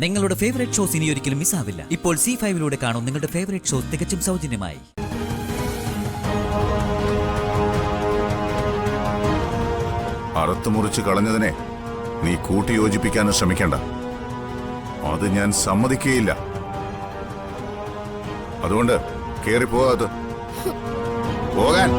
നിങ്ങളുടെ favourite shows ഇനി ഒരിക്കലും മിസ്സാവില്ല. ഇപ്പോൾ C5 കാണും നിങ്ങളുടെ ഫേവറേറ്റ് ഷോസ് തികച്ചും സൗജന്യമായി. അറുത്തുമുറിച്ച് കളഞ്ഞതിനെ നീ കൂട്ടിയോജിപ്പിക്കാൻ ശ്രമിക്കണ്ട. അത് ഞാൻ സമ്മതിക്കുകയില്ല. അതുകൊണ്ട് കേറിപ്പോകാതെ പോകാൻ.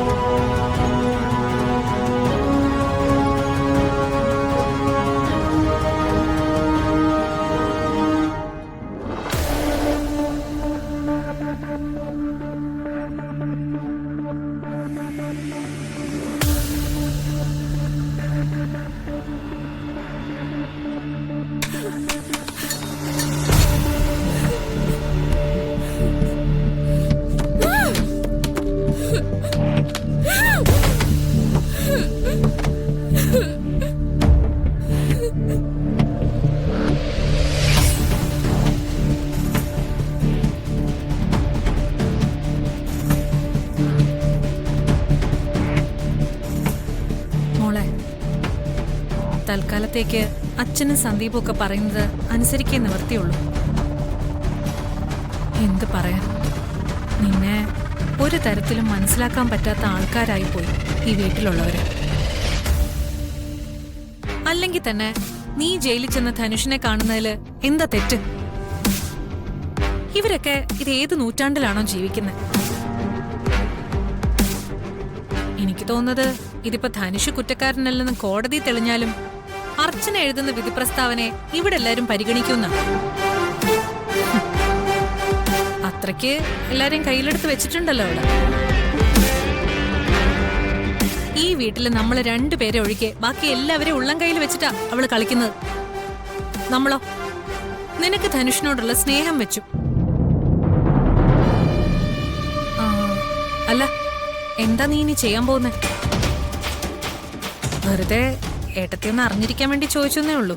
തൽക്കാലത്തേക്ക് അച്ഛനും സന്ദീപും ഒക്കെ പറയുന്നത് അനുസരിക്കേ നിവർത്തിയുള്ളൂ. എന്ത് പറയാൻ, നിന്നെ ഒരു തരത്തിലും മനസ്സിലാക്കാൻ പറ്റാത്ത ആൾക്കാരായി പോയി ഈ വീട്ടിലുള്ളവര്. അല്ലെങ്കിൽ തന്നെ നീ ജയിലിൽ ചെന്ന ധനുഷിനെ കാണുന്നതില് എന്താ തെറ്റ്? ഇവരൊക്കെ ഇത് ഏത് നൂറ്റാണ്ടിലാണോ ജീവിക്കുന്നത്? എനിക്ക് തോന്നുന്നത് ഇതിപ്പോ ധനുഷ് കുറ്റക്കാരനല്ലെന്ന് കോടതി തെളിഞ്ഞാലും അർച്ചന എഴുതുന്ന വിധി പ്രസ്താവനെ ഇവിടെ എല്ലാരും പരിഗണിക്കുന്ന അത്രയ്ക്ക് എല്ലാരെയും കയ്യിലെടുത്ത് വെച്ചിട്ടുണ്ടല്ലോ അവിടെ. ഈ വീട്ടില് നമ്മള് രണ്ടുപേരെ ഒഴികെ ബാക്കി എല്ലാവരെയും ഉള്ളം കയ്യിൽ വെച്ചിട്ടാ അവള് കളിക്കുന്നത്. നമ്മളോ നിനക്ക് ധനുഷിനോടുള്ള സ്നേഹം വെച്ചു. അല്ല, എന്താ നീ ഇനി ചെയ്യാൻ പോകുന്നേ? വെറുതെ ഏട്ടത്തി ഒന്ന് അറിഞ്ഞിരിക്കാൻ വേണ്ടി ചോദിച്ചെന്നേ ഉള്ളൂ.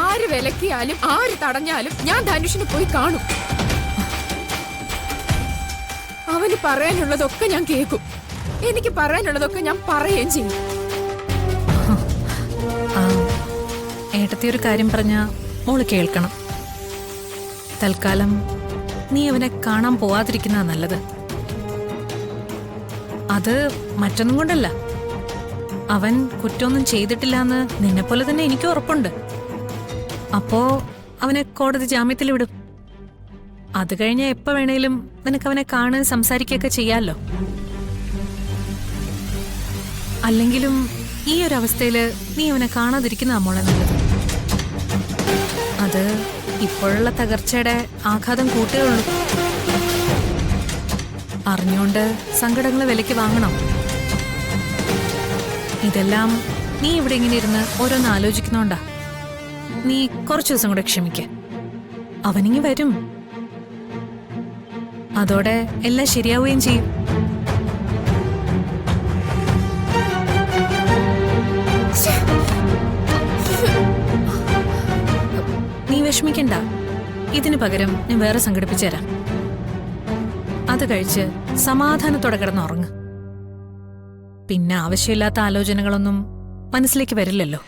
ആര് വിലക്കിയാലും ആര് തടഞ്ഞാലും ഞാൻ ധനുഷിന് പോയി കാണും. അവന് പറയാനുള്ളതൊക്കെ ഞാൻ കേൾക്കും. എനിക്ക് പറയാനുള്ളതൊക്കെ ഞാൻ പറയുകയും ചെയ്യും. ഏട്ടത്തി ഒരു കാര്യം പറഞ്ഞ മോള് കേൾക്കണം. തൽക്കാലം നീ അവനെ കാണാൻ പോവാതിരിക്കുന്ന നല്ലത്. അത് മറ്റൊന്നും കൊണ്ടല്ല, അവൻ കുറ്റമൊന്നും ചെയ്തിട്ടില്ലാന്ന് നിന്നെപ്പോലെ തന്നെ എനിക്ക് ഉറപ്പുണ്ട്. അപ്പോ അവനെ കോടതി ജാമ്യത്തിൽ വിടും. അത് കഴിഞ്ഞ എപ്പോ വേണേലും നിനക്ക് അവനെ കാണാൻ സംസാരിക്കുകയൊക്കെ ചെയ്യാമല്ലോ. അല്ലെങ്കിലും ഈ ഒരു അവസ്ഥയില് നീ അവനെ കാണാതിരിക്കുന്ന മോളെ നല്ലത്. അത് ഇപ്പോഴുള്ള തകർച്ചയുടെ ആഘാതം കൂട്ടേ ഉള്ളൂ. അറിഞ്ഞുകൊണ്ട് സങ്കടങ്ങൾ വിലയ്ക്ക് വാങ്ങണം. ഇതെല്ലാം നീ ഇവിടെ ഇങ്ങനെ ഇരുന്ന് ഓരോന്ന് ആലോചിക്കുന്നോണ്ടാ. നീ കുറച്ചു ദിവസം കൂടെ ക്ഷമിക്ക. അവനിങ്ങി വരും. അതോടെ എല്ലാം ശരിയാവുകയും ചെയ്യും. നീ വിഷമിക്കണ്ട. ഇതിനു പകരം ഞാൻ വേറെ സംഘടിപ്പിച്ചു തരാം. അത് കഴിച്ച് സമാധാനത്തോടെ കിടന്നുറങ്ങ്. പിന്നെ ആവശ്യമില്ലാത്ത ആലോചനകളൊന്നും മനസ്സിലേക്ക് വരില്ലല്ലോ.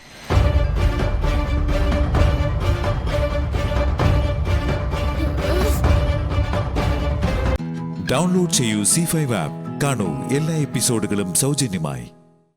ഡൗൺലോഡ് ചെയ്യൂ C5 ആപ്പ്. കാണൂ എല്ലാ എപ്പിസോഡുകളും സൗജന്യമായി.